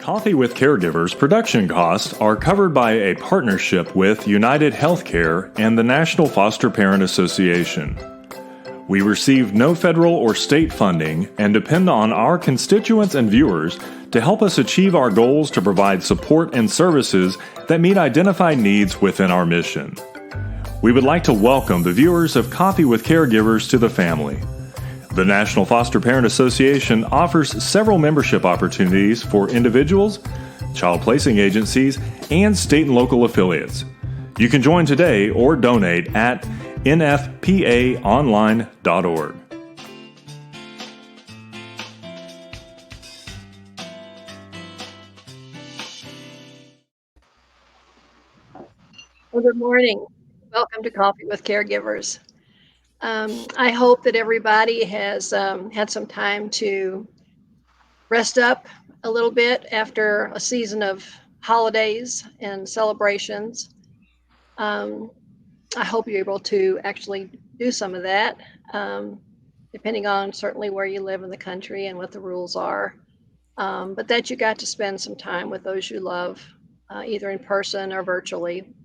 Coffee with Caregivers production costs are covered by a partnership with United Healthcare and the National Foster Parent Association. We receive no federal or state funding and depend on our constituents and viewers to help us achieve our goals to provide support and services that meet identified needs within our mission. We would like to welcome the viewers of Coffee with Caregivers to the family. The National Foster Parent Association offers several membership opportunities for individuals, child placing agencies, and state and local affiliates. You can join today or donate at nfpaonline.org. Well, good morning. Welcome to Coffee with Caregivers. I hope that everybody has had some time to rest up a little bit after a season of holidays and celebrations. I hope you're able to actually do some of that, depending on certainly where you live in the country and what the rules are. But that you got to spend some time with those you love, either in person or virtually.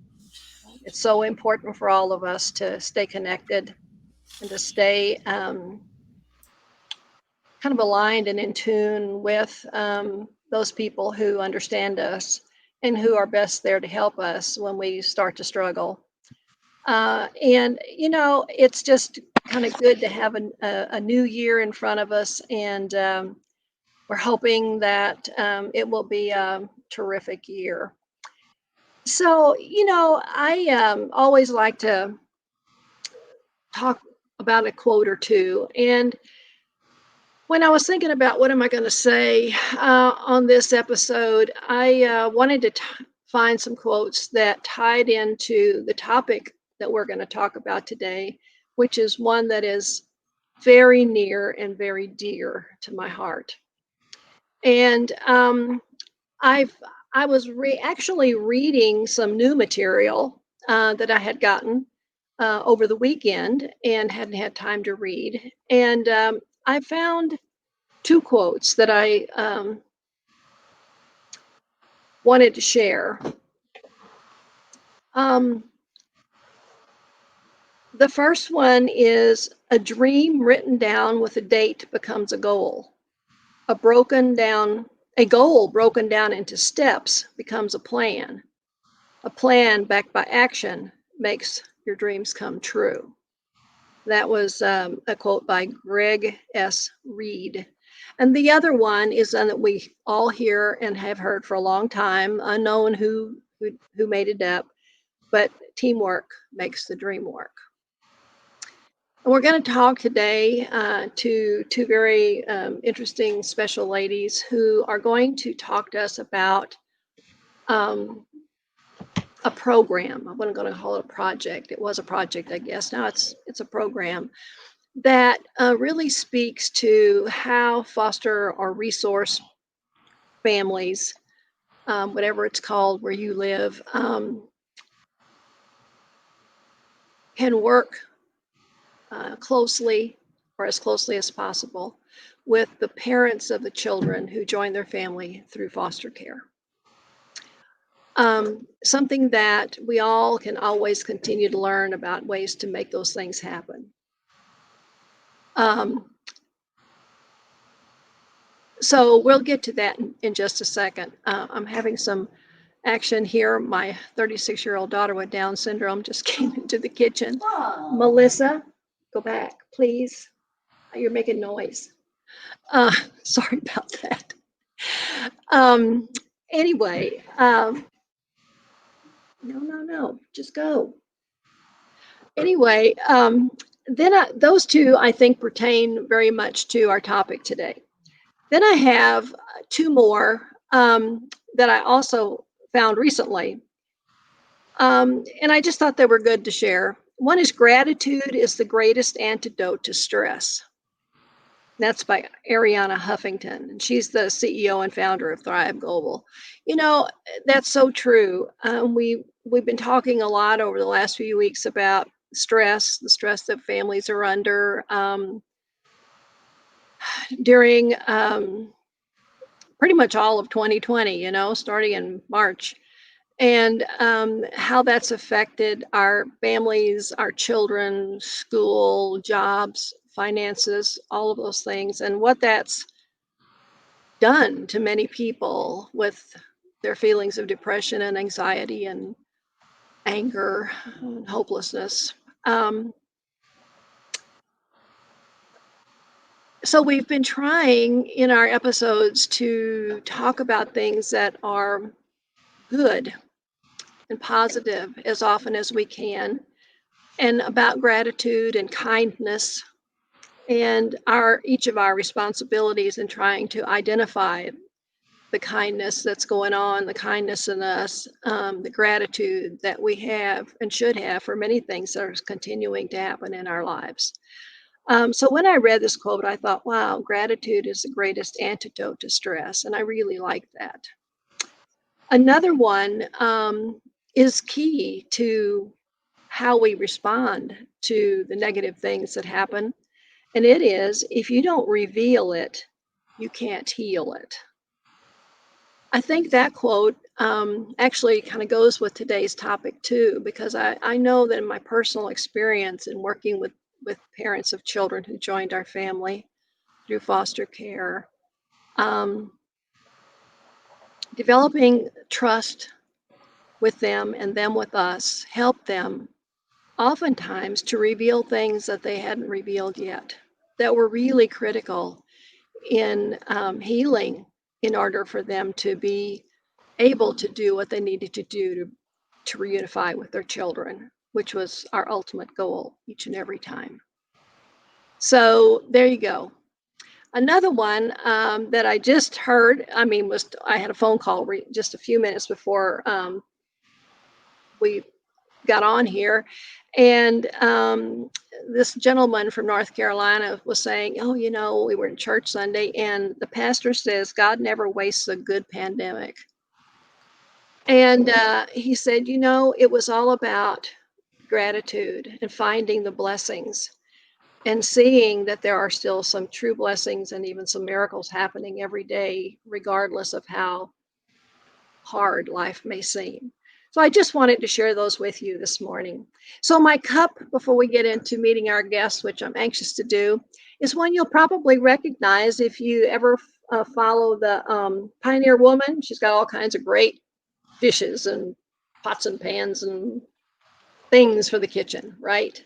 It's so important for all of us to stay connected and to stay kind of aligned and in tune with those people who understand us and who are best there to help us when we start to struggle. And, you know, it's just kind of good to have a new year in front of us. And we're hoping that it will be a terrific year. So, you know, I always like to talk about a quote or two. And when I was thinking about what am I going to say on this episode, I wanted to find some quotes that tied into the topic that we're going to talk about today, which is one that is very near and very dear to my heart. And I was actually reading some new material that I had gotten over the weekend and hadn't had time to read. And I found two quotes that I wanted to share. The first one is, a dream written down with a date becomes a goal. A goal broken down into steps becomes a plan. A plan backed by action makes your dreams come true. That was a quote by Greg S. Reed. And the other one is one that we all hear and have heard for a long time, unknown who made it up, but teamwork makes the dream work. And we're going to talk today to two very interesting special ladies who are going to talk to us about a program. I wasn't going to call it a project. It was a project, I guess. Now it's a program that really speaks to how foster or resource families, whatever it's called where you live, can work closely or as closely as possible with the parents of the children who join their family through foster care. Something that we all can always continue to learn about ways to make those things happen. So we'll get to that in just a second. I'm having some action here. My 36-year-old daughter with Down syndrome just came into the kitchen. Aww. Melissa, go back, please. You're making noise. Sorry about that. Anyway, no, just go. Anyway, those two, I think, pertain very much to our topic today. Then I have two more that I also found recently. And I just thought they were good to share. One is, gratitude is the greatest antidote to stress. That's by Ariana Huffington, and she's the CEO and founder of Thrive Global. You know, that's so true. We've been talking a lot over the last few weeks about stress, the stress that families are under during pretty much all of 2020, starting in March, and how that's affected our families, our children, school, jobs, finances, all of those things, and what that's done to many people with their feelings of depression and anxiety and anger and hopelessness. Um, so we've been trying in our episodes to talk about things that are good and positive as often as we can, and about gratitude and kindness and our each of our responsibilities in trying to identify the kindness that's going on, the kindness in us, the gratitude that we have and should have for many things that are continuing to happen in our lives. So when I read this quote, I thought, wow, gratitude is the greatest antidote to stress. And I really like that. Another one is key to how we respond to the negative things that happen. And it is, if you don't reveal it, you can't heal it. I think that quote actually kind of goes with today's topic too, because I know that in my personal experience in working with parents of children who joined our family through foster care, um, developing trust with them and them with us helped them oftentimes to reveal things that they hadn't revealed yet that were really critical in healing in order for them to be able to do what they needed to do to reunify with their children, which was our ultimate goal each and every time. So there you go. Another one that I just heard, I had a phone call just a few minutes before we got on here, and this gentleman from North Carolina was saying, "Oh, we were in church Sunday, and the pastor says God never wastes a good pandemic." And he said, it was all about gratitude and finding the blessings and seeing that there are still some true blessings and even some miracles happening every day, regardless of how hard life may seem. So I just wanted to share those with you this morning. So my cup, before we get into meeting our guests, which I'm anxious to do, is one you'll probably recognize if you ever follow the Pioneer Woman. She's got all kinds of great dishes and pots and pans and things for the kitchen, right?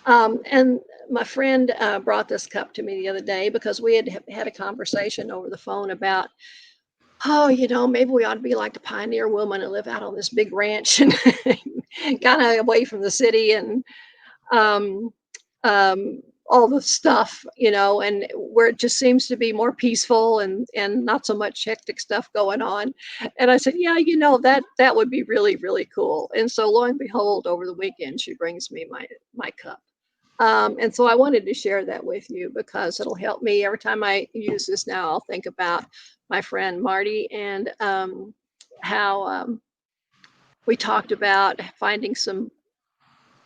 And my friend brought this cup to me the other day because we had a conversation over the phone about, oh, maybe we ought to be like the Pioneer Woman and live out on this big ranch and kind of away from the city and um, all the stuff, and where it just seems to be more peaceful and not so much hectic stuff going on. And I said, yeah, that would be really, really cool. And so lo and behold, over the weekend, she brings me my cup. And so I wanted to share that with you because it'll help me every time I use this now. I'll think about my friend Marty and how we talked about finding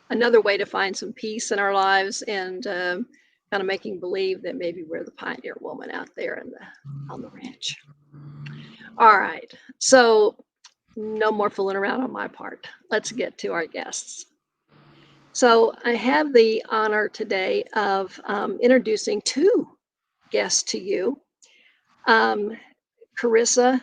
another way to find some peace in our lives and kind of making believe that maybe we're the Pioneer Woman out there on the ranch. All right, so no more fooling around on my part. Let's get to our guests. So I have the honor today of introducing two guests to you. Karissa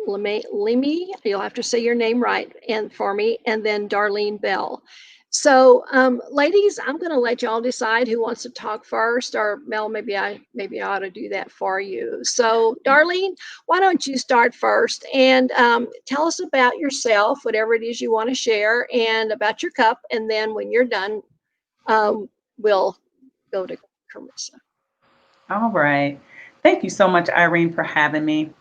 Lemme, you'll have to say your name right and for me, and then Darlene Bell. So, ladies, I'm going to let y'all decide who wants to talk first, or Mel, maybe I ought to do that for you. So, Darlene, why don't you start first and tell us about yourself, whatever it is you want to share, and about your cup, and then when you're done, we'll go to Karissa. All right. Thank you so much, Irene, for having me.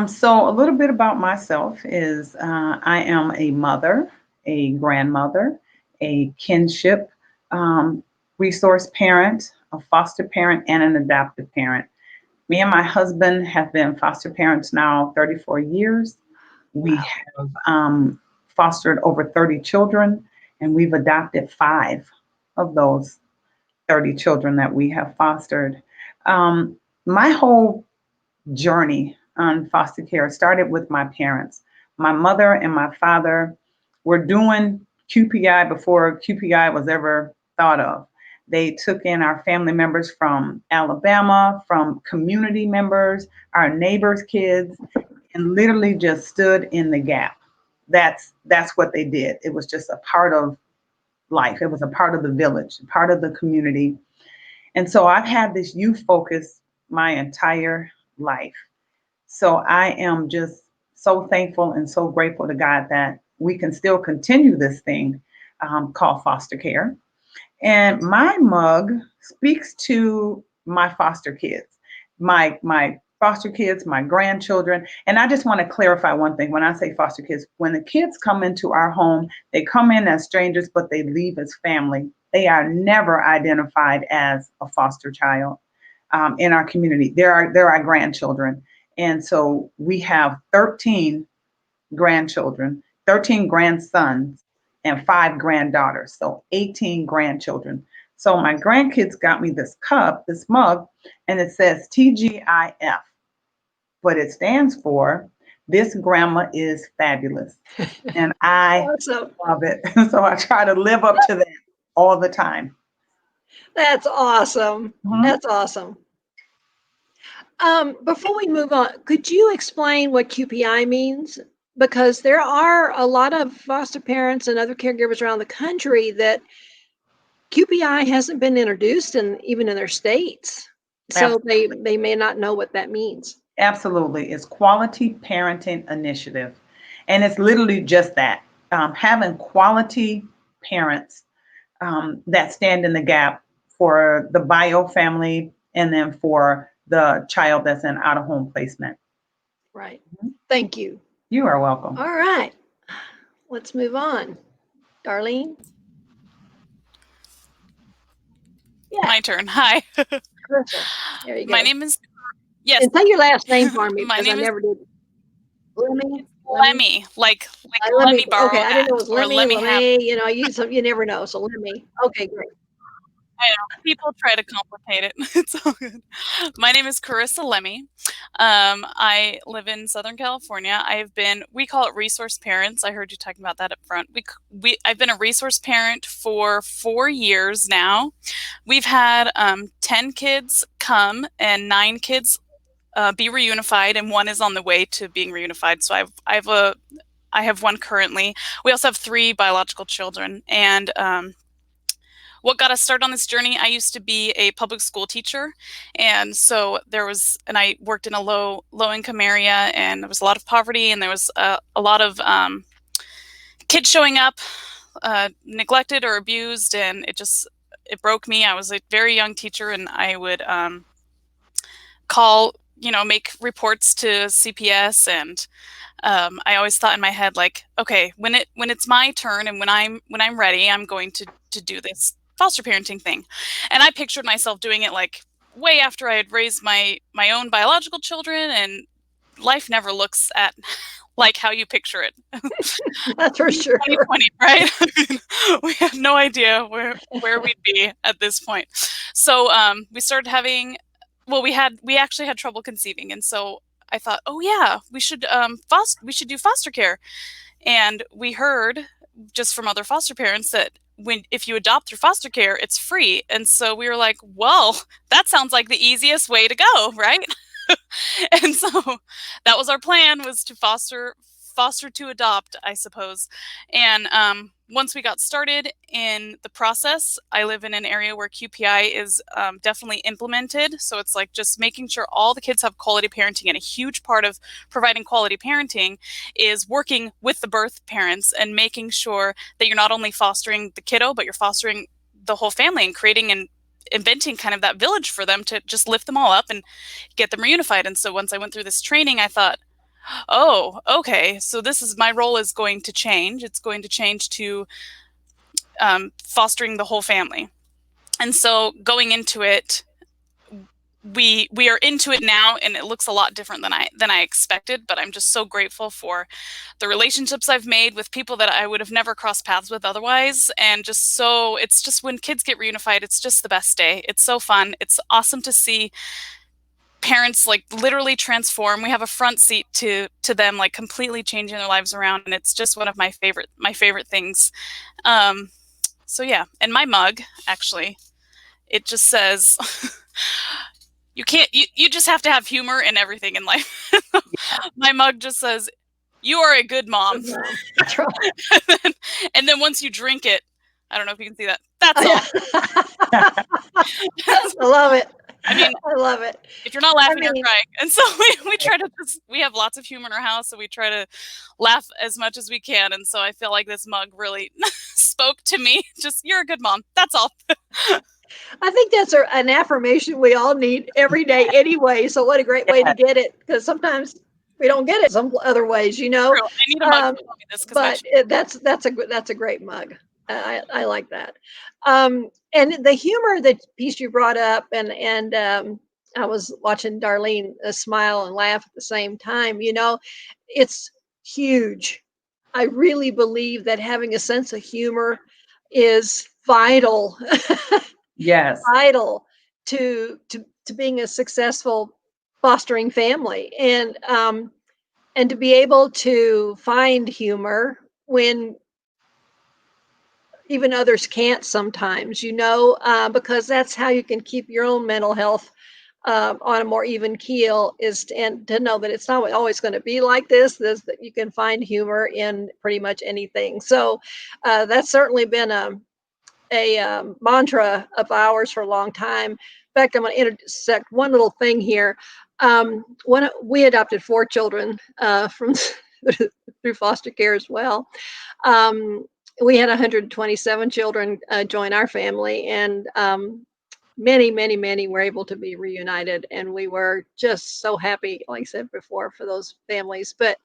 So a little bit about myself is I am a mother, a grandmother, a kinship resource parent, a foster parent, and an adoptive parent. Me and my husband have been foster parents now 34 years. We have fostered over 30 children, and we've adopted 5 of those 30 children that we have fostered. My whole journey on foster care started with my parents. My mother and my father were doing QPI before QPI was ever thought of. They took in our family members from Alabama, from community members, our neighbors' kids, and literally just stood in the gap. That's what they did. It was just a part of life. It was a part of the village, part of the community. And so I've had this youth focus my entire life. So I am just so thankful and so grateful to God that we can still continue this thing called foster care. And my mug speaks to my foster kids, my foster kids, my grandchildren. And I just want to clarify one thing. When I say foster kids, when the kids come into our home, they come in as strangers, but they leave as family. They are never identified as a foster child in our community. They're our grandchildren. And so we have 13 grandchildren, 13 grandsons, and 5 granddaughters. So 18 grandchildren. So my grandkids got me this cup, this mug, and it says TGIF, but it stands for This Grandma is Fabulous. And I Awesome. love it. So I try to live up to that all the time. That's awesome. Mhm. That's awesome. Before we move on, could you explain what QPI means? Because there are a lot of foster parents and other caregivers around the country that QPI hasn't been introduced even in their states. So they may not know what that means. Absolutely. It's Quality Parenting Initiative. And it's literally just that, having quality parents that stand in the gap for the bio family and then for the child that's in out of home placement. Right. Thank you. You are welcome. All right. Let's move on. Darlene? Yeah. My turn. Hi. Karissa. There you go. My name is, yes. And say your last name for me My because I name is never did. Lemme? Lemmy, like Let let me me borrow okay, I didn't know it that, was or Lemmy, let me have. Lemay, you know, you never know. So Lemmy. Okay, great. I know, people try to complicate it. It's all good. My name is Karissa Lemme. I live in Southern California. We call it resource parents. I heard you talking about that up front. I've been a resource parent for 4 years now. We've had 10 kids come and 9 kids be reunified, and 1 is on the way to being reunified. So I have 1 currently. We also have 3 biological children, and what got us started on this journey, I used to be a public school teacher. And so I worked in a low income area, and there was a lot of poverty, and there was a lot of kids showing up neglected or abused. And it broke me. I was a very young teacher, and I would make reports to CPS. And I always thought in my head, like, okay, when it's my turn and when I'm ready, I'm going to do this foster parenting thing. And I pictured myself doing it like way after I had raised my own biological children, and life never looks at like how you picture it. That's for sure. 2020, right? We have no idea where we'd be at this point. So we started having, we actually had trouble conceiving, and so I thought, oh yeah, we should do foster care. And we heard just from other foster parents that if you adopt through foster care, it's free. And so we were like, well, that sounds like the easiest way to go, right? And so that was our plan, was to foster to adopt, I suppose. And once we got started in the process, I live in an area where QPI is definitely implemented. So it's like just making sure all the kids have quality parenting. And a huge part of providing quality parenting is working with the birth parents and making sure that you're not only fostering the kiddo, but you're fostering the whole family and creating and inventing kind of that village for them to just lift them all up and get them reunified. And so once I went through this training, I thought, oh, okay, so my role is going to change. It's going to change to fostering the whole family. And so going into it, we are into it now, and it looks a lot different than I expected. But I'm just so grateful for the relationships I've made with people that I would have never crossed paths with otherwise. And it's just when kids get reunified, it's just the best day. It's so fun. It's awesome to see parents like literally transform. We have a front seat to them, like completely changing their lives around, and it's just one of my favorite things. So yeah, and my mug actually, it just says you just have to have humor in everything in life. My mug just says, "You are a good mom." That's right. and then once you drink it, I don't know if you can see that. That's Oh, all. yeah. I love it. I mean, I love it. if you're not laughing, I you're mean, crying. And so we try to we have lots of humor in our house, so we try to laugh as much as we can. And so I feel like this mug really spoke to me. Just, you're a good mom. That's all. I think that's an affirmation we all need every day anyway. So what a great way to Yes. get it, because sometimes we don't get it some other ways, you know. True. I need a mug to tell me this because But that's a great mug. I like that. And the humor that piece you brought up, and I was watching Darlene smile and laugh at the same time. You know, it's huge. I really believe that having a sense of humor is vital, Yes. vital to being a successful fostering family, and to be able to find humor when even others can't sometimes, you know, because that's how you can keep your own mental health on a more even keel, and to know that it's not always going to be like this, that you can find humor in pretty much anything. So that's certainly been a mantra of ours for a long time. In fact, I'm going to intersect one little thing here. When we adopted 4 children from through foster care as well, we had 127 children join our family, and many, many, many were able to be reunited, and we were just so happy, like I said before, for those families. But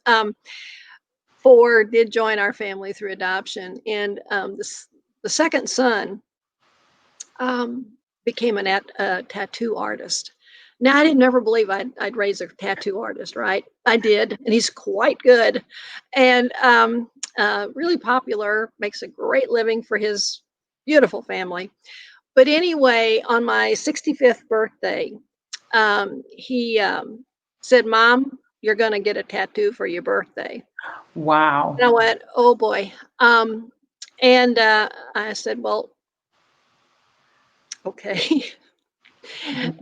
4 did join our family through adoption, and the second son um, became a tattoo artist. Now, I didn't never believe I'd raise a tattoo artist, right? I did, and he's quite good, and really popular, makes a great living for his beautiful family. But anyway, on my 65th birthday, he said, "Mom, you're going to get a tattoo for your birthday." Wow. And I went, "Oh boy." And I said, "Well, okay."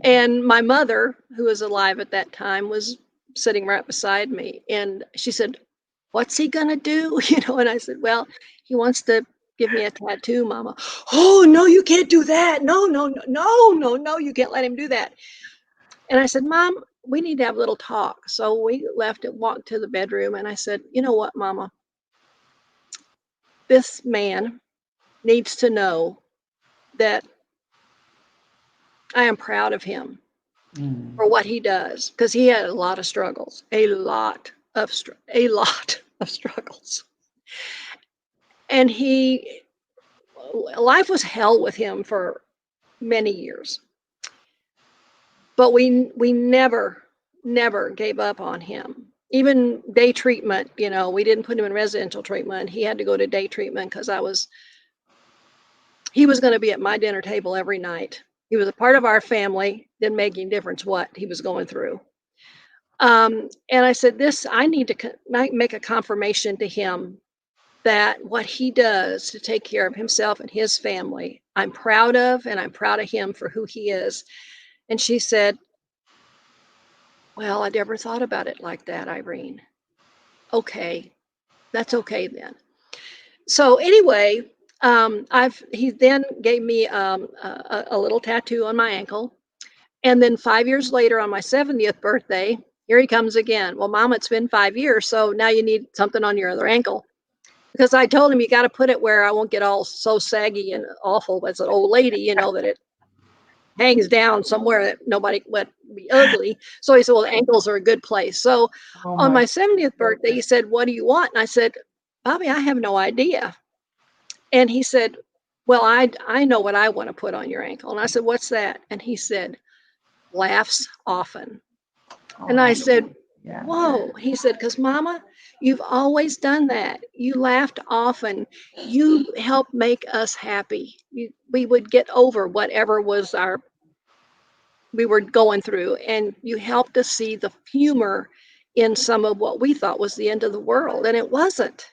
And my mother, who was alive at that time, was sitting right beside me. And she said, "What's he going to do?" You know, and I said, "Well, he wants to give me a tattoo, Mama." "Oh, no, you can't do that. No, no, no, no, no, no, you can't let him do that." And I said, "Mom, we need to have a little talk." So we left and walked to the bedroom. And I said, "You know what, Mama? This man needs to know that I am proud of him Mm. for what he does, because he had a lot of struggles, a lot of struggles. And life was hell with him for many years, but we never gave up on him. Even day treatment, you know, we didn't put him in residential treatment. He had to go to day treatment because he was going to be at my dinner table every night. He was a part of our family. Didn't make any difference what he was going through. And I said, I need to make a confirmation to him that what he does to take care of himself and his family, I'm proud of, and I'm proud of him for who he is." And she said, "Well, I never thought about it like that, Irene." "Okay, that's okay then." So anyway, he then gave me a little tattoo on my ankle. And then 5 years later, on my 70th birthday, here he comes again. "Well, Mom, it's been 5 years, so now you need something on your other ankle." Because I told him, "You got to put it where I won't get all so saggy and awful as an old lady, you know, that it hangs down somewhere that nobody would be ugly." So he said, "Well, the ankles are a good place." So Oh on my my 70th birthday, he goodness. said, "What do you want?" And I said, "Bobby, I have no idea." And he said, "Well, I know what I want to put on your ankle." And I said, "What's that?" And he said, "Laughs often." And I Oh, said, yeah. "Whoa." He said, "Because Mama, you've always done that. You laughed often. You helped make us happy. We would get over whatever was our we were going through, and you helped us see the humor in some of what we thought was the end of the world, and it wasn't.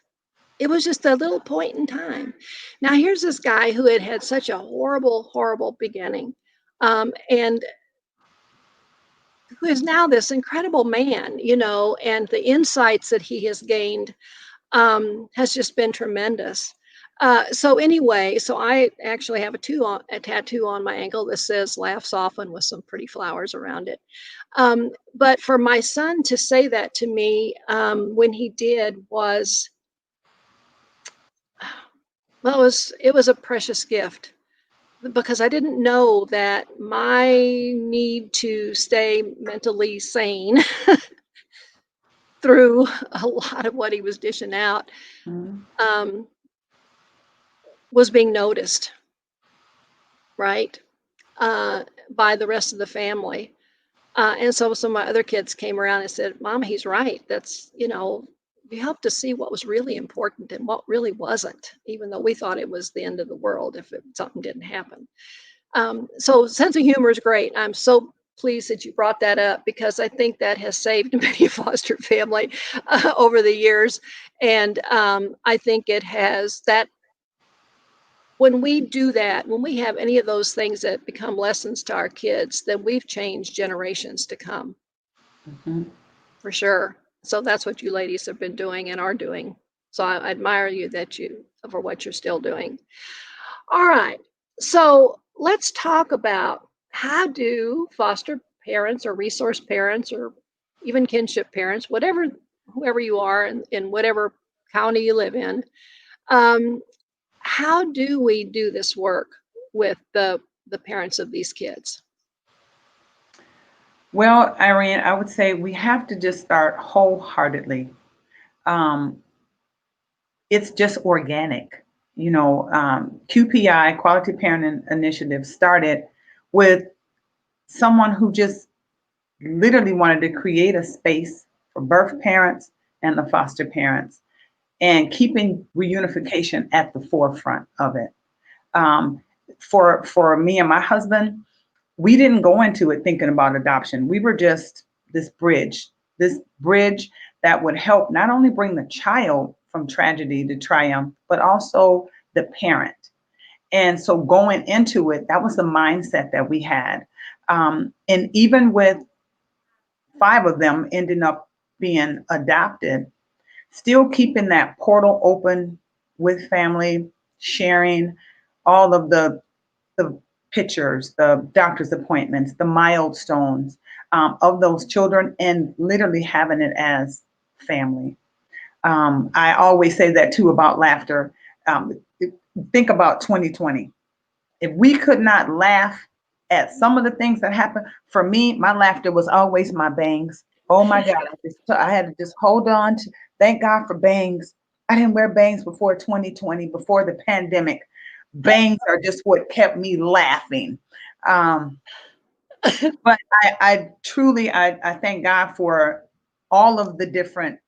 It was just a little point in time. Now here's this guy who had had such a horrible, horrible beginning, and who is now this incredible man, and the insights that he has gained has just been tremendous. So anyway, so I actually have a tattoo on my ankle that says "Laugh Soften" with some pretty flowers around it. But for my son to say that to me when he did was, well, it was a precious gift because I didn't know that my need to stay mentally sane through a lot of what he was dishing out Mhm. um, was being noticed, right, by the rest of the family. And so some of my other kids came around and said, "Mama, he's right. You helped us see what was really important and what really wasn't, even though we thought it was the end of the world if something didn't happen." So sense of humor is great. I'm so pleased that you brought that up because I think that has saved many foster family over the years. And I think it has that when we do that, when we have any of those things that become lessons to our kids, then we've changed generations to come Mhm. for sure. So that's what you ladies have been doing and are doing. So I admire you for what you're still doing. All right. So let's talk about how do foster parents or resource parents or even kinship parents, whoever you are in whatever county you live in, um, how do we do this work with the parents of these kids? Well, Irene, I would say we have to just start wholeheartedly. Um, it's just organic. QPI, Quality Parent Initiative, started with someone who just literally wanted to create a space for birth parents and the foster parents and keeping reunification at the forefront of it. Um, for me and my husband, we didn't go into it thinking about adoption. We were just this bridge that would help not only bring the child from tragedy to triumph, but also the parent. And so going into it, that was the mindset that we had. And even with 5 of them ending up being adopted, still keeping that portal open with family, sharing all of the pictures, the doctor's appointments, the milestones of those children, and literally having it as family. I always say that too about laughter. Um, think about 2020. If we could not laugh at some of the things that happened, for me, my laughter was always my bangs. Oh my God, I had to just hold on to, thank God for bangs. I didn't wear bangs before 2020, before the pandemic. Bangs are just what kept me laughing. Um, but I truly, I thank God for all of the different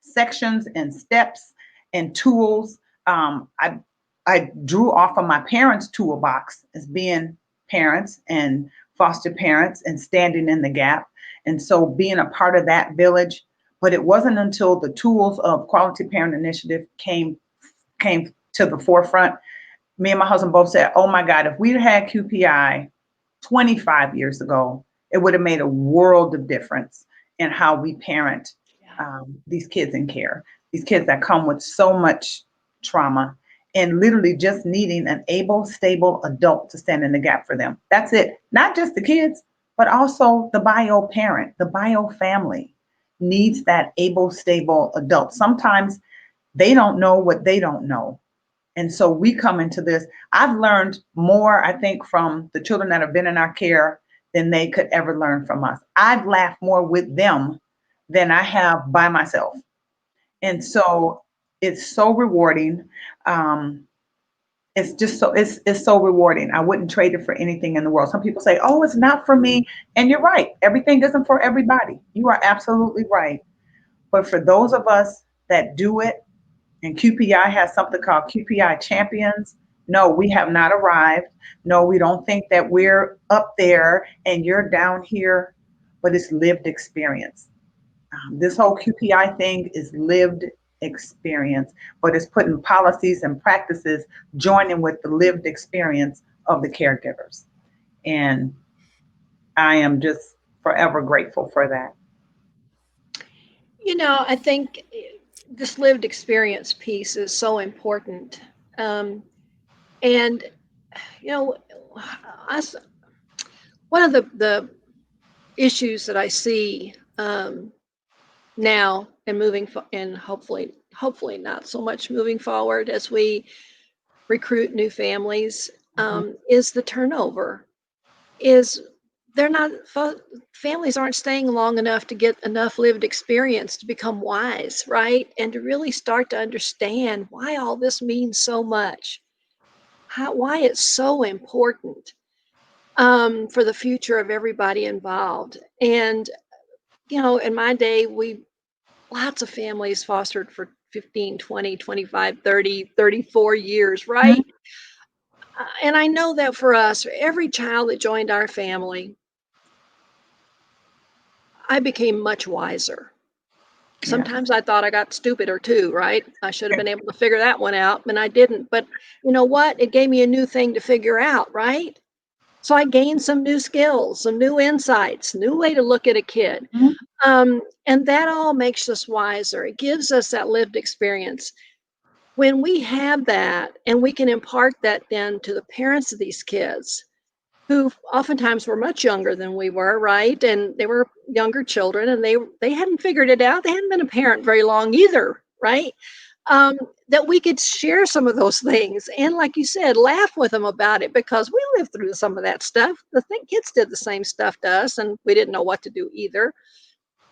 sections and steps and tools. I drew off of my parents' toolbox as being parents and foster parents and standing in the gap. And so being a part of that village, but it wasn't until the tools of Quality Parent Initiative came to the forefront. Me and my husband both said, "Oh my God, if we'd had QPI 25 years ago, it would have made a world of difference in how we parent these kids in care, these kids that come with so much trauma and literally just needing an able, stable adult to stand in the gap for them. That's it. Not just the kids, but also the bio parent, the bio family needs that able, stable adult. Sometimes they don't know what they don't know. And so we come into this. I've learned more, I think, from the children that have been in our care than they could ever learn from us. I've laughed more with them than I have by myself. And so it's so rewarding. It's just it's so rewarding. I wouldn't trade it for anything in the world. Some people say, "Oh, it's not for me." And you're right. Everything isn't for everybody. You are absolutely right. But for those of us that do it, and QPI has something called QPI Champions. No, we have not arrived. No, we don't think that we're up there and you're down here, but it's lived experience. This whole QPI thing is lived experience, but it's putting policies and practices joining with the lived experience of the caregivers. And I am just forever grateful for that. I think this lived experience piece is so important. And, us, one of the issues that I see now and and hopefully not so much moving forward as we recruit new families is the turnover. Is they're not families aren't staying long enough to get enough lived experience to become wise, right? And to really start to understand why all this means so much, why it's so important for the future of everybody involved. And in my day, lots of families fostered for 15, 20, 25, 30, 34 years, right? And I know that for us, for every child that joined our family, I became much wiser. Sometimes I thought I got stupider too, right? I should have been able to figure that one out, and I didn't. But you know what? It gave me a new thing to figure out, right? So I gained some new skills, some new insights, new way to look at a kid. And that all makes us wiser. It gives us that lived experience. When we have that and we can impart that then to the parents of these kids, who oftentimes were much younger than we were, right? And they were younger children and they hadn't figured it out. They hadn't been a parent very long either, right? That we could share some of those things and, like you said, laugh with them about it because we lived through some of that stuff. Kids did the same stuff to us and we didn't know what to do either.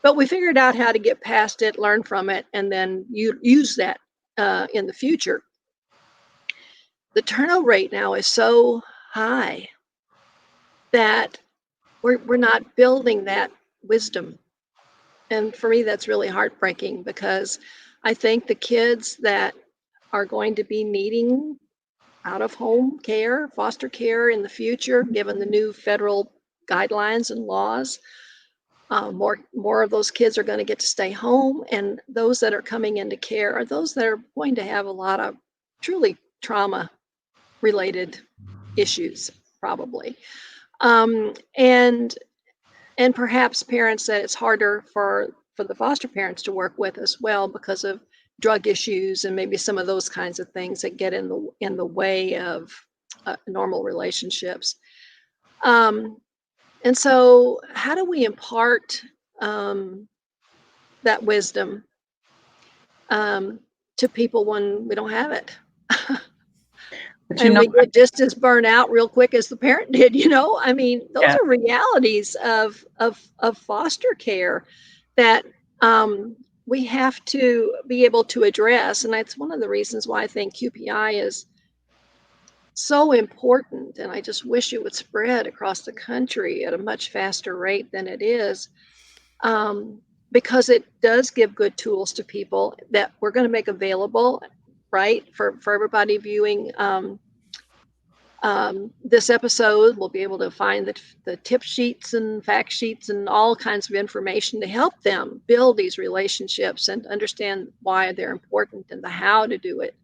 But we figured out how to get past it, learn from it, and then use that in the future. The turnover rate now is so high that we're not building that wisdom. And for me, that's really heartbreaking because I think the kids that are going to be needing out of home care, foster care in the future, given the new federal guidelines and laws, more of those kids are going to get to stay home. And those that are coming into care are those that are going to have a lot of truly trauma related issues, probably. And perhaps parents that it's harder for the foster parents to work with as well because of drug issues and maybe some of those kinds of things that get in the way of normal relationships. And so how do we impart that wisdom to people when we don't have it? And we get just as burnt out real quick as the parent did, I mean, those are realities of foster care that we have to be able to address. And that's one of the reasons why I think QPI is so important. And I just wish it would spread across the country at a much faster rate than it is. Because it does give good tools to people that we're going to make available, right, for everybody viewing this episode. We'll be able to find the tip sheets and fact sheets and all kinds of information to help them build these relationships and understand why they're important and the how to do it.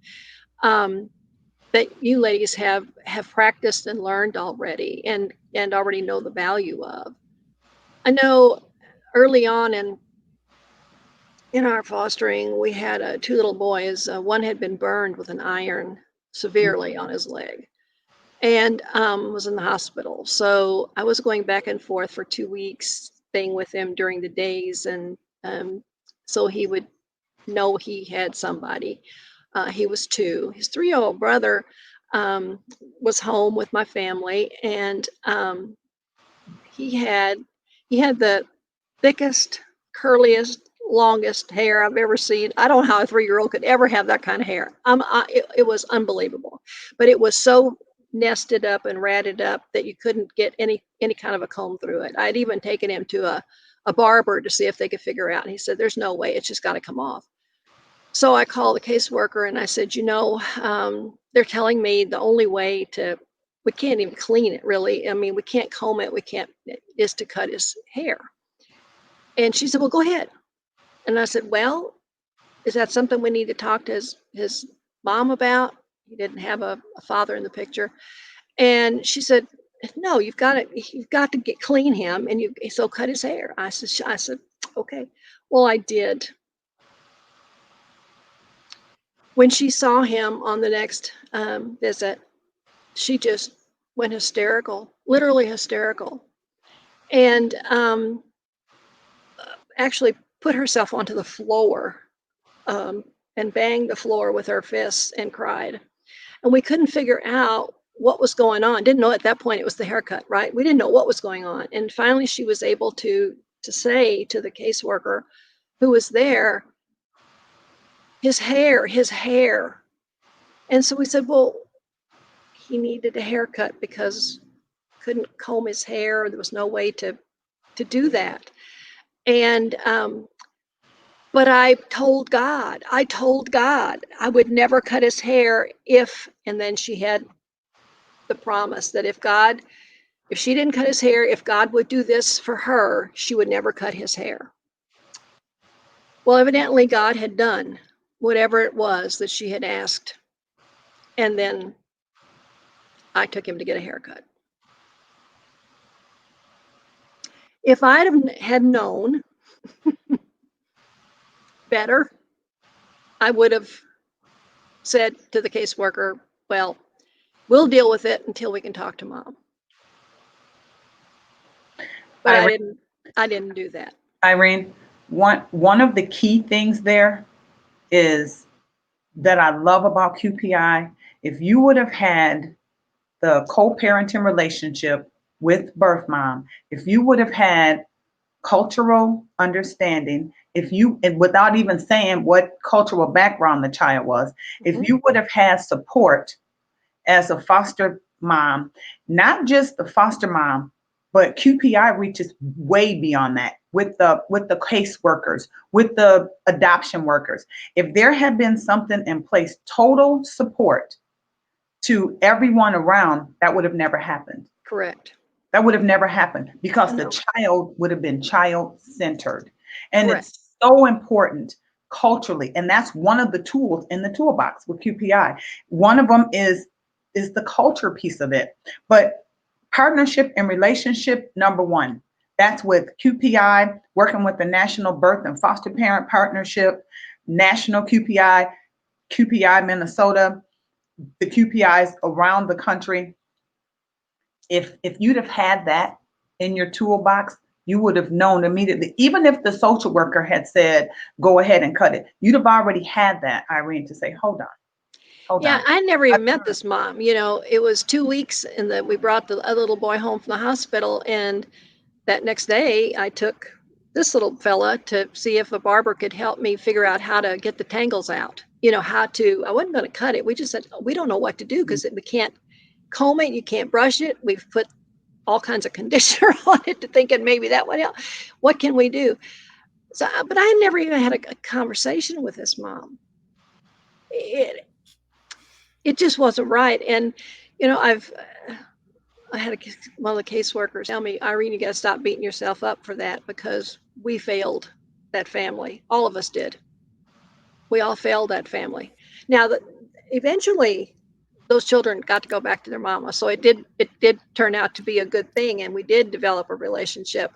That you ladies have practiced and learned already and already know the value of. I know early on in our fostering, we had two little boys. One had been burned with an iron severely on his leg and was in the hospital. So I was going back and forth for 2 weeks, staying with him during the days. And so he would know he had somebody. He was 2. His 3-year-old brother was home with my family, and he had the thickest, curliest, longest hair I've ever seen. I don't know how a 3-year-old could ever have that kind of hair. It was unbelievable, but it was so nested up and ratted up that you couldn't get any kind of a comb through it. I'd even taken him to a barber to see if they could figure out. And he said, "There's no way. It's just got to come off." So I called the caseworker and I said, they're telling me the only way we can't even clean it really. I mean, we can't comb it. Is to cut his hair. And she said, well, go ahead. And I said, well, is that something we need to talk to his mom about? He didn't have a father in the picture. And she said, no, you've got to clean him and so cut his hair. I said, okay. Well, I did. When she saw him on the next visit, she just went hysterical, literally hysterical, and actually put herself onto the floor and banged the floor with her fists and cried. And we couldn't figure out what was going on. Didn't know at that point it was the haircut, right? We didn't know what was going on. And finally, she was able to say to the caseworker who was there, his hair. And so we said, well, he needed a haircut because couldn't comb his hair. There was no way to do that. And but I told God I would never cut his hair and then she had the promise that if she didn't cut his hair, if God would do this for her, she would never cut his hair. Well, evidently God had done whatever it was that she had asked. And then I took him to get a haircut. If had known better, I would have said to the caseworker, well, we'll deal with it until we can talk to mom. But I didn't do that. Irene, one of the key things there is that I love about QPI. If you would have had the co-parenting relationship with birth mom, if you would have had cultural understanding, and without even saying what cultural background the child was, if you would have had support as a foster mom, not just the foster mom, but QPI reaches way beyond that with the caseworkers, with the adoption workers. If there had been something in place, total support to everyone around, that would have never happened. Correct. That would have never happened because the child would have been child-centered. And Correct. It's so important culturally. And that's one of the tools in the toolbox with QPI. One of them is the culture piece of it. But partnership and relationship, number one. That's with QPI, working with the National Birth and Foster Parent Partnership, National QPI, QPI Minnesota, the QPIs around the country. If you'd have had that in your toolbox, you would have known immediately. Even if the social worker had said, go ahead and cut it, you'd have already had that, Irene, to say, hold on. Yeah, I never even met this mom. It was 2 weeks and that we brought the other little boy home from the hospital. And that next day I took this little fella to see if a barber could help me figure out how to get the tangles out. I wasn't going to cut it. We just said, we don't know what to do because we can't comb it. You can't brush it. We've put all kinds of conditioner on it to thinking maybe that would help. What can we do? So, but I never even had a conversation with this mom. It just wasn't right. And, I had one of the caseworkers tell me, Irene, you got to stop beating yourself up for that because we failed that family. All of us did. We all failed that family. Now, eventually, those children got to go back to their mama. So it did turn out to be a good thing, and we did develop a relationship.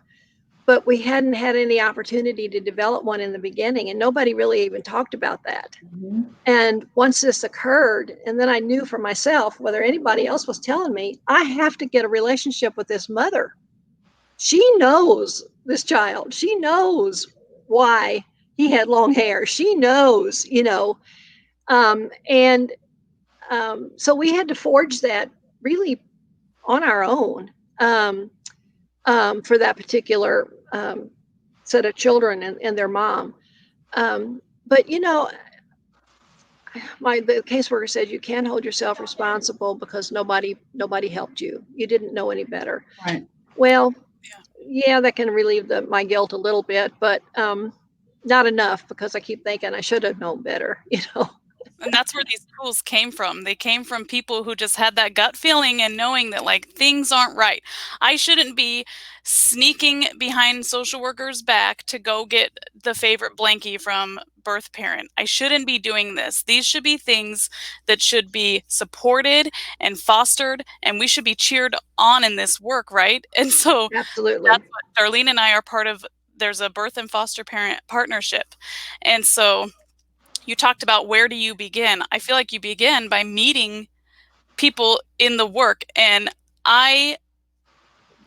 But we hadn't had any opportunity to develop one in the beginning, and nobody really even talked about that. Mm-hmm. And once this occurred, and then I knew for myself, whether anybody else was telling me, I have to get a relationship with this mother. She knows this child. She knows why he had long hair. She knows, so we had to forge that really on our own for that particular set of children and their mom. But the caseworker said you can't hold yourself responsible because nobody helped you. You didn't know any better. Right. Well, yeah, that can relieve my guilt a little bit, but not enough, because I keep thinking I should have known better, And that's where these tools came from. They came from people who just had that gut feeling and knowing that like things aren't right. I shouldn't be sneaking behind social workers' back to go get the favorite blankie from birth parent. I shouldn't be doing this. These should be things that should be supported and fostered, and we should be cheered on in this work, right? And so Absolutely. that's what Darlene and I are part of. There's a birth and foster parent partnership. And so you talked about where do you begin? I feel like you begin by meeting people in the work. And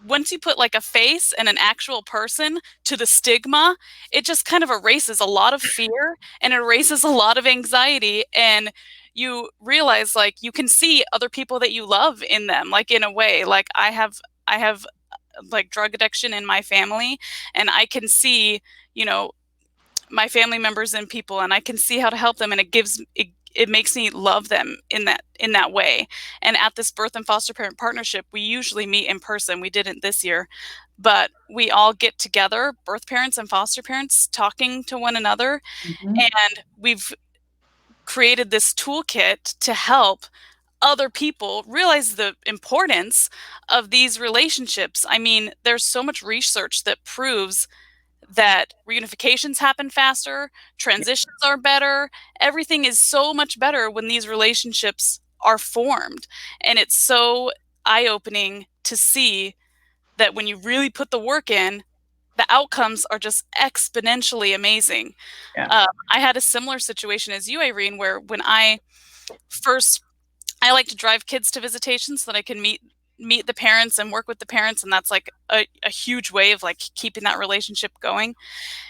once you put like a face and an actual person to the stigma, it just kind of erases a lot of fear and erases a lot of anxiety. And you realize like you can see other people that you love in them, like in a way. Like I have like drug addiction in my family, and I can see, my family members and people, and I can see how to help them, and it makes me love them in that way. And at this birth and foster parent partnership, we usually meet in person. We didn't this year, but we all get together, birth parents and foster parents, talking to one another. Mhm. And we've created this toolkit to help other people realize the importance of these relationships. I mean, there's so much research that proves that reunifications happen faster, transitions are better, everything is so much better when these relationships are formed. And it's so eye-opening to see that when you really put the work in, the outcomes are just exponentially amazing. Yeah. I had a similar situation as you, Irene, where when I like to drive kids to visitations so that I can meet the parents and work with the parents, and that's like a huge way of like keeping that relationship going.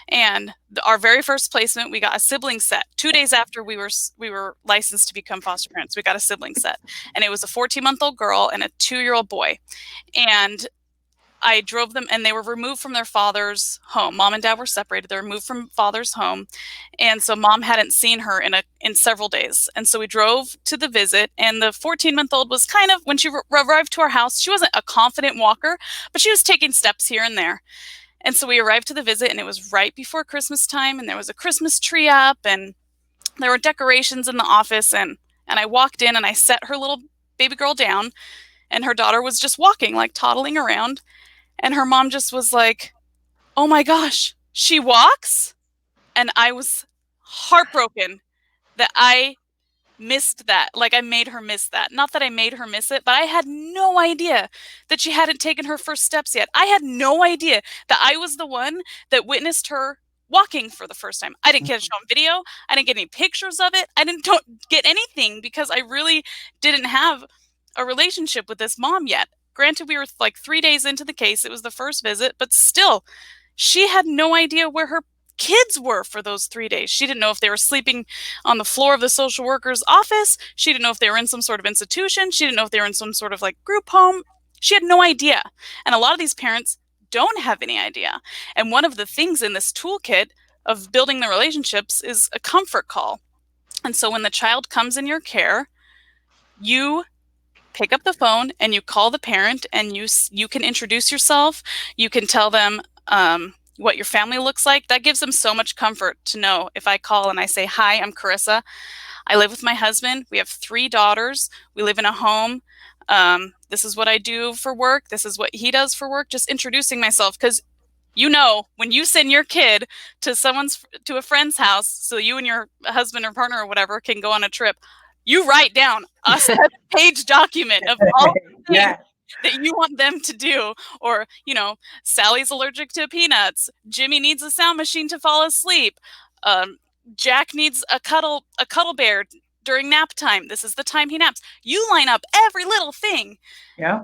And our very first placement, we got a sibling set 2 days after we were licensed to become foster parents. We got a sibling set, and it was a 14-month-old girl and a 2-year-old boy. And I drove them, and they were removed from their father's home. Mom and dad were separated. They were removed from father's home. And so mom hadn't seen her in several days. And so we drove to the visit, and the 14-month-old was kind of, when she arrived to our house, she wasn't a confident walker, but she was taking steps here and there. And so we arrived to the visit, and it was right before Christmas time, and there was a Christmas tree up, and there were decorations in the office. And I walked in, and I set her little baby girl down, and her daughter was just walking, like toddling around. And her mom just was like, "Oh my gosh, she walks?" And I was heartbroken that I missed that. Like I made her miss that. Not that I made her miss it, but I had no idea that she hadn't taken her first steps yet. I had no idea that I was the one that witnessed her walking for the first time. I didn't get a show on video. I didn't get any pictures of it. I didn't get anything because I really didn't have a relationship with this mom yet. Granted, we were like 3 days into the case. It was the first visit, but still, she had no idea where her kids were for those 3 days. She didn't know if they were sleeping on the floor of the social worker's office. She didn't know if they were in some sort of institution. She didn't know if they were in some sort of like group home. She had no idea. And a lot of these parents don't have any idea. And one of the things in this toolkit of building the relationships is a comfort call. And so when the child comes in your care, you pick up the phone and you call the parent, and you can introduce yourself. You can tell them what your family looks like. That gives them so much comfort to know. If I call and I say, "Hi, I'm Karissa. I live with my husband. We have 3 daughters. We live in a home. This is what I do for work. This is what he does for work." Just introducing myself, because when you send your kid to a friend's house so you and your husband or partner or whatever can go on a trip, you write down a 7-page document of all the things Yeah. that you want them to do. Or, Sally's allergic to peanuts. Jimmy needs a sound machine to fall asleep. Jack needs a cuddle bear during nap time. This is the time he naps. You line up every little thing. Yeah.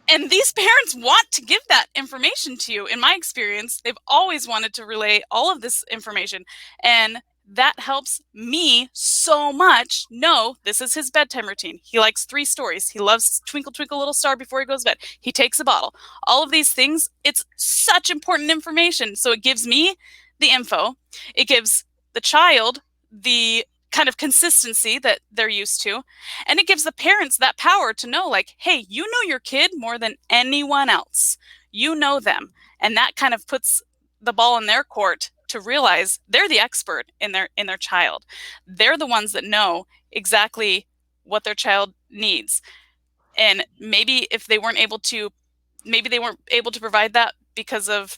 And these parents want to give that information to you. In my experience, they've always wanted to relay all of this information. And that helps me so much know this is his bedtime routine. He likes 3 stories. He loves Twinkle, Twinkle, Little Star before he goes to bed. He takes a bottle. All of these things, it's such important information. So it gives me the info. It gives the child the kind of consistency that they're used to. And it gives the parents that power to know, like, hey, you know your kid more than anyone else. You know them. And that kind of puts the ball in their court to realize they're the expert in their child. They're the ones that know exactly what their child needs. And maybe they weren't able to provide that because of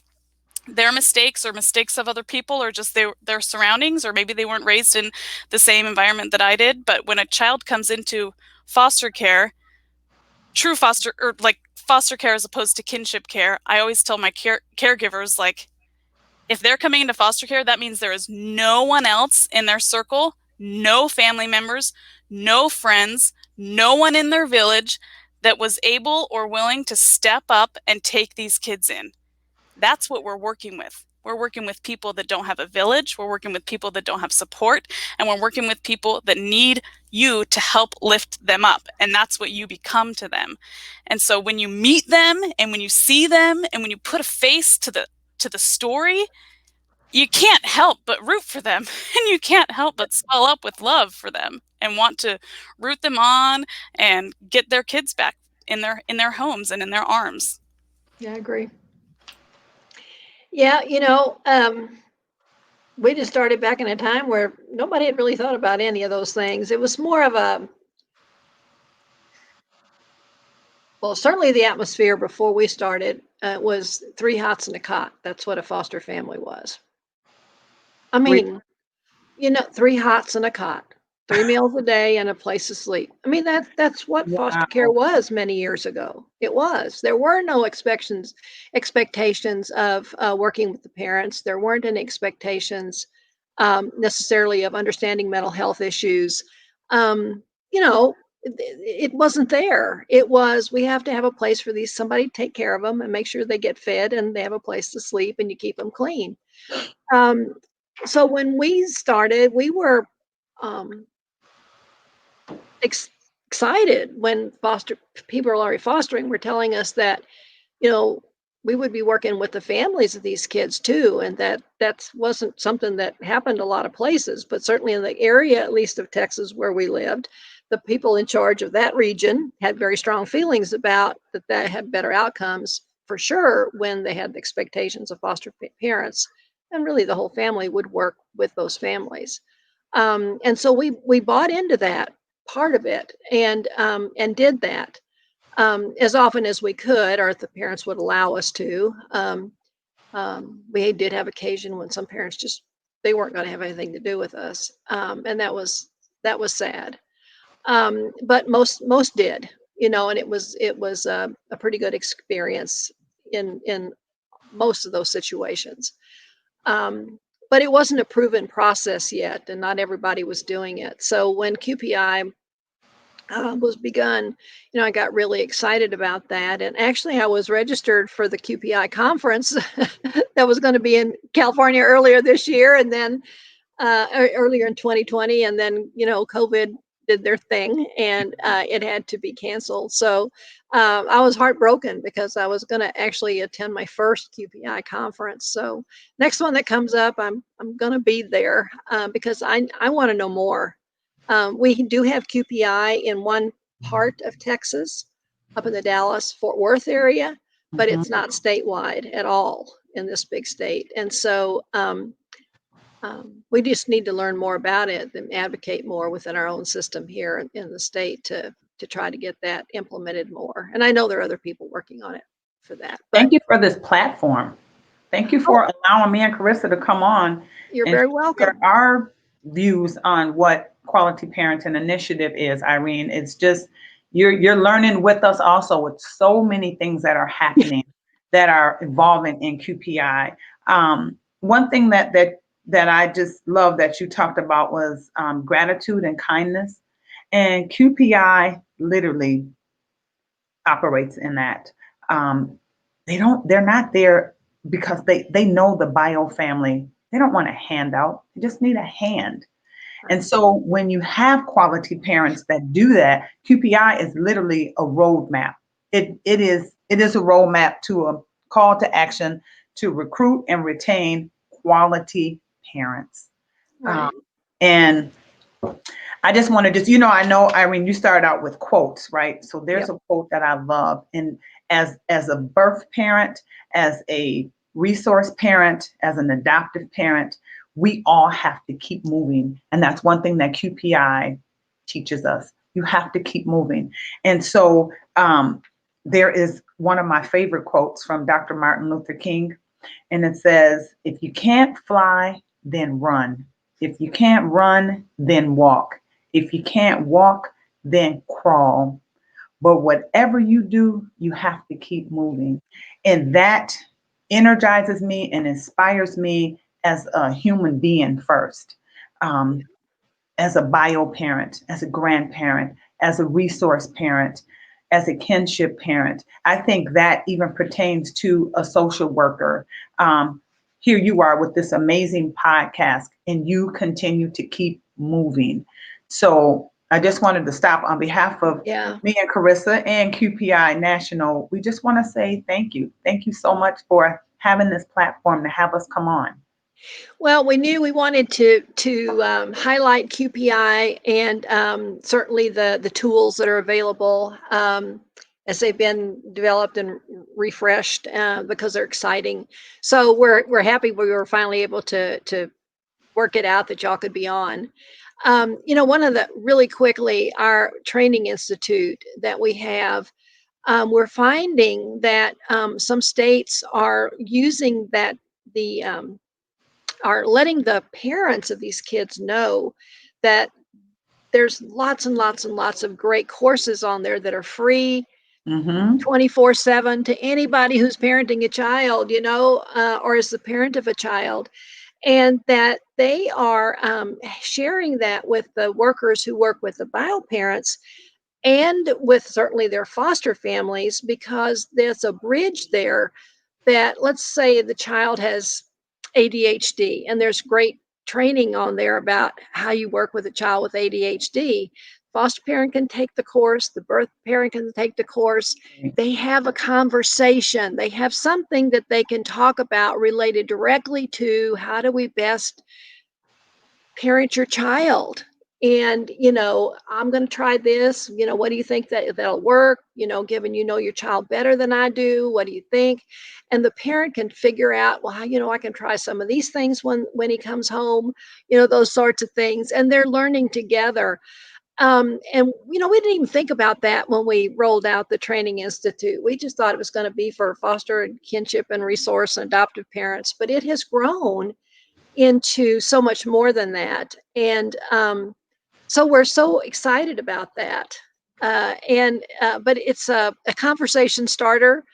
their mistakes or mistakes of other people, or just their surroundings, or maybe they weren't raised in the same environment that I did. But when a child comes into foster care, true foster, or like foster care as opposed to kinship care, I always tell my caregivers, like, if they're coming into foster care, that means there is no one else in their circle, no family members, no friends, no one in their village that was able or willing to step up and take these kids in. That's what we're working with. We're working with people that don't have a village. We're working with people that don't have support. And we're working with people that need you to help lift them up. And that's what you become to them. And so when you meet them and when you see them and when you put a face to the story, you can't help but root for them. And you can't help but swell up with love for them and want to root them on and get their kids back in their homes and in their arms. Yeah, I agree. Yeah, we just started back in a time where nobody had really thought about any of those things. It was more of well, certainly the atmosphere before we started was 3 hots and a cot. That's what a foster family was. I mean, 3 hots and a cot, 3 meals a day and a place to sleep. I mean, that's what foster care was many years ago. It was. There were no expectations of working with the parents. There weren't any expectations necessarily of understanding mental health issues. It wasn't there. It was, we have to have a place for somebody to take care of them and make sure they get fed and they have a place to sleep and you keep them clean. So when we started, we were excited when people are already fostering were telling us that, we would be working with the families of these kids too, and that wasn't something that happened a lot of places, but certainly in the area, at least of Texas where we lived, the people in charge of that region had very strong feelings about that had better outcomes for sure when they had the expectations of foster parents, and really the whole family would work with those families. And so we bought into that part of it and did that as often as we could, or if the parents would allow us to. We did have occasion when some parents they weren't going to have anything to do with us, and that was sad. But most did, and it was a pretty good experience in most of those situations. But it wasn't a proven process yet, and not everybody was doing it. So when QPI was begun, I got really excited about that. And actually, I was registered for the QPI conference that was going to be in California earlier this year, and then earlier in 2020, and then COVID did their thing, and it had to be canceled. So I was heartbroken because I was going to actually attend my first QPI conference. So next one that comes up, I'm going to be there because I want to know more. We do have QPI in one part of Texas, up in the Dallas-Fort Worth area, but it's not statewide at all in this big state. And so we just need to learn more about it and advocate more within our own system here in the state to try to get that implemented more. And I know there are other people working on it for that. Thank you for this platform. Thank you for allowing me and Karissa to come on. You're very welcome. Share our views on what Quality Parenting Initiative is, Irene. It's just, you're learning with us also with so many things that are happening that are evolving in QPI. One thing that I just love that you talked about was gratitude and kindness. And QPI literally operates in that. They're not there because they know the bio family. They don't want a handout. They just need a hand. And so when you have quality parents that do that, QPI is literally a roadmap. It is a roadmap to a call to action to recruit and retain quality parents. Right. And I just want to I know, Irene, you started out with quotes, right? So there's a quote that I love. And as a birth parent, as a resource parent, as an adoptive parent, we all have to keep moving. And that's one thing that QPI teaches us. You have to keep moving. And so there is one of my favorite quotes from Dr. Martin Luther King, and it says, if you can't fly, then run. If you can't run, then walk. If you can't walk, then crawl. But whatever you do, you have to keep moving. And that energizes me and inspires me as a human being first, as a bio parent, as a grandparent, as a resource parent, as a kinship parent. I think that even pertains to a social worker. Here you are with this amazing podcast, and you continue to keep moving. So I just wanted to stop on behalf of me and Karissa and QPI National. We just want to say thank you. Thank you so much for having this platform to have us come on. Well, we knew we wanted to highlight QPI and certainly the tools that are available as they've been developed and refreshed because they're exciting. So we're happy we were finally able to work it out that y'all could be on. One of the really quickly, our training institute that we have, we're finding that some states are using that are letting the parents of these kids know that there's lots and lots and lots of great courses on there that are free 24/7 to anybody who's parenting a child, or is the parent of a child. And that they are sharing that with the workers who work with the bio parents and with certainly their foster families, because there's a bridge there that, let's say the child has ADHD, and there's great training on there about how you work with a child with ADHD. Foster parent can take the course, the birth parent can take the course. They have a conversation. They have something that they can talk about related directly to how do we best parent your child. And, I'm going to try this. What do you think that'll work? Given your child better than I do, what do you think? And the parent can figure out, well, I can try some of these things when he comes home, those sorts of things. And they're learning together. And we didn't even think about that when we rolled out the training institute. We just thought it was going to be for foster and kinship and resource and adoptive parents, but it has grown into so much more than that. And so we're so excited about that. But it's a conversation starter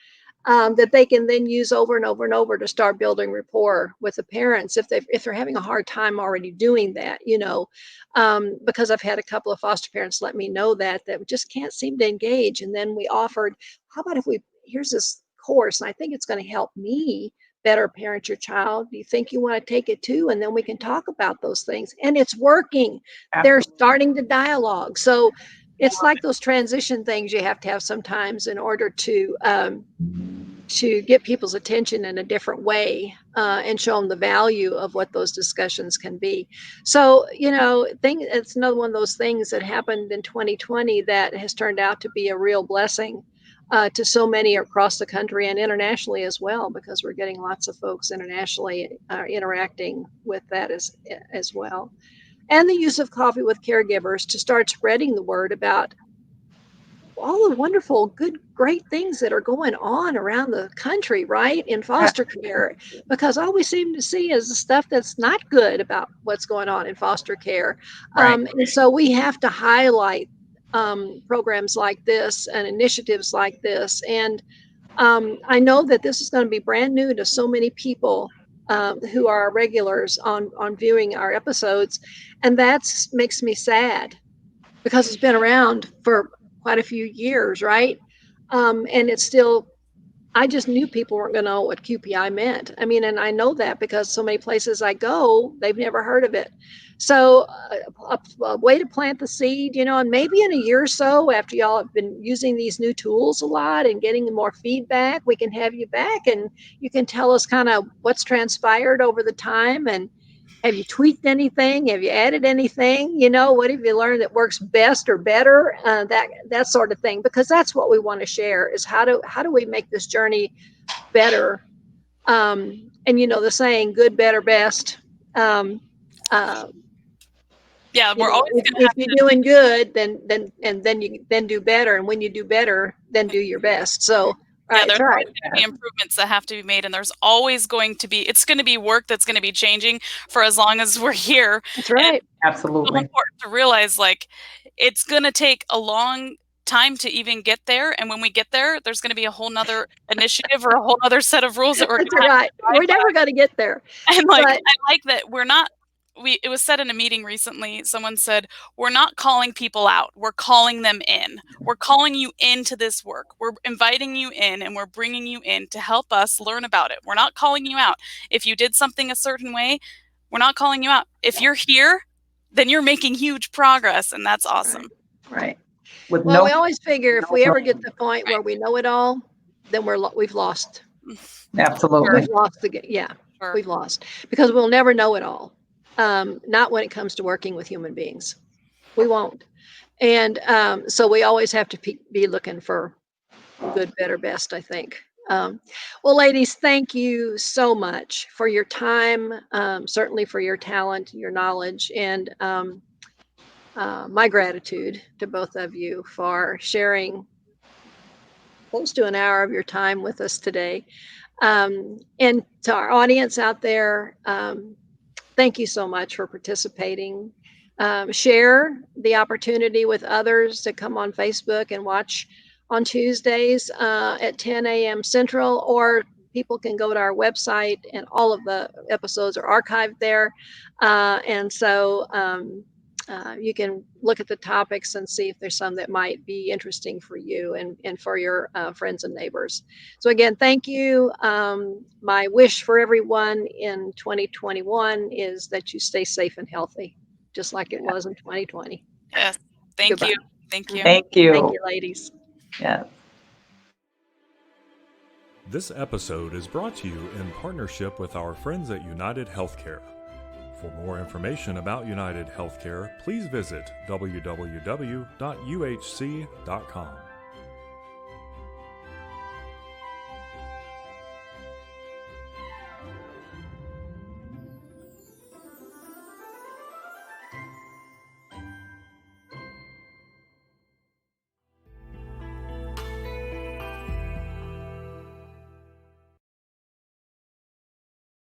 that they can then use over and over and over to start building rapport with the parents if they're having a hard time already doing that, because I've had a couple of foster parents let me know that just can't seem to engage. And then we offered, how about if here's this course, and I think it's going to help me better parent your child. Do you think you want to take it too? And then we can talk about those things. And it's working. Absolutely. They're starting the dialogue. So it's like those transition things you have to have sometimes in order to get people's attention in a different way and show them the value of what those discussions can be. So, it's another one of those things that happened in 2020 that has turned out to be a real blessing to so many across the country and internationally as well, because we're getting lots of folks internationally interacting with that as well. And the use of Coffee with Caregivers to start spreading the word about all the wonderful, good, great things that are going on around the country, right, in foster care, because all we seem to see is the stuff that's not good about what's going on in foster care. Right. And so we have to highlight programs like this and initiatives like this. And I know that this is going to be brand new to so many people who are regulars on viewing our episodes. And that makes me sad because it's been around for quite a few years, right? And it's still, I just knew people weren't going to know what QPI meant. I mean, and I know that because so many places I go, they've never heard of it. So a way to plant the seed, and maybe in a year or so after y'all have been using these new tools a lot and getting more feedback, we can have you back and you can tell us kind of what's transpired over the time. And have you tweaked anything? Have you added anything? What have you learned that works best or better? That sort of thing, because that's what we want to share is how do we make this journey better And the saying, good, better, best. Yeah, we're always going to if have you're to. doing good, then you do better, and when you do better, then do your best. So Yeah, right, there's right. always going to be improvements that have to be made, and there's always going to be, it's going to be work that's going to be changing for as long as we're here. That's right. And Absolutely. it's so important to realize, like, it's going to take a long time to even get there, and when we get there, there's going to be a whole nother initiative or a whole other set of rules that we're going That's to have right. We're never going to get there. and like, But I like that we're not. It was said in a meeting recently, someone said, we're not calling people out, we're calling them in. We're calling you into this work. We're inviting you in, and we're bringing you in to help us learn about it. We're not calling you out. If you did something a certain way, we're not calling you out. If you're here, then you're making huge progress, and that's awesome. right. With Well, we always figure if we ever get blame. to the point where we know it all, then we've lost. Absolutely. We've lost the game. Yeah, Sure. we've lost, because we'll never know it all. Not when it comes to working with human beings. We won't. And so we always have to be looking for good, better, best, I think. Well, ladies, thank you so much for your time, certainly for your talent, your knowledge, and my gratitude to both of you for sharing close to an hour of your time with us today. And to our audience out there, thank you so much for participating. Share the opportunity with others to come on Facebook and watch on Tuesdays at 10 a.m. Central, or people can go to our website, and all of the episodes are archived there. And so you can look at the topics and see if there's some that might be interesting for you and for your friends and neighbors. So again, thank you. My wish for everyone in 2021 is that you stay safe and healthy, just like it was in 2020. Yes. Thank Goodbye. you. Thank you. Thank you. Thank you, ladies. Yes. This episode is brought to you in partnership with our friends at United Healthcare. For more information about United Healthcare, please visit www.uhc.com.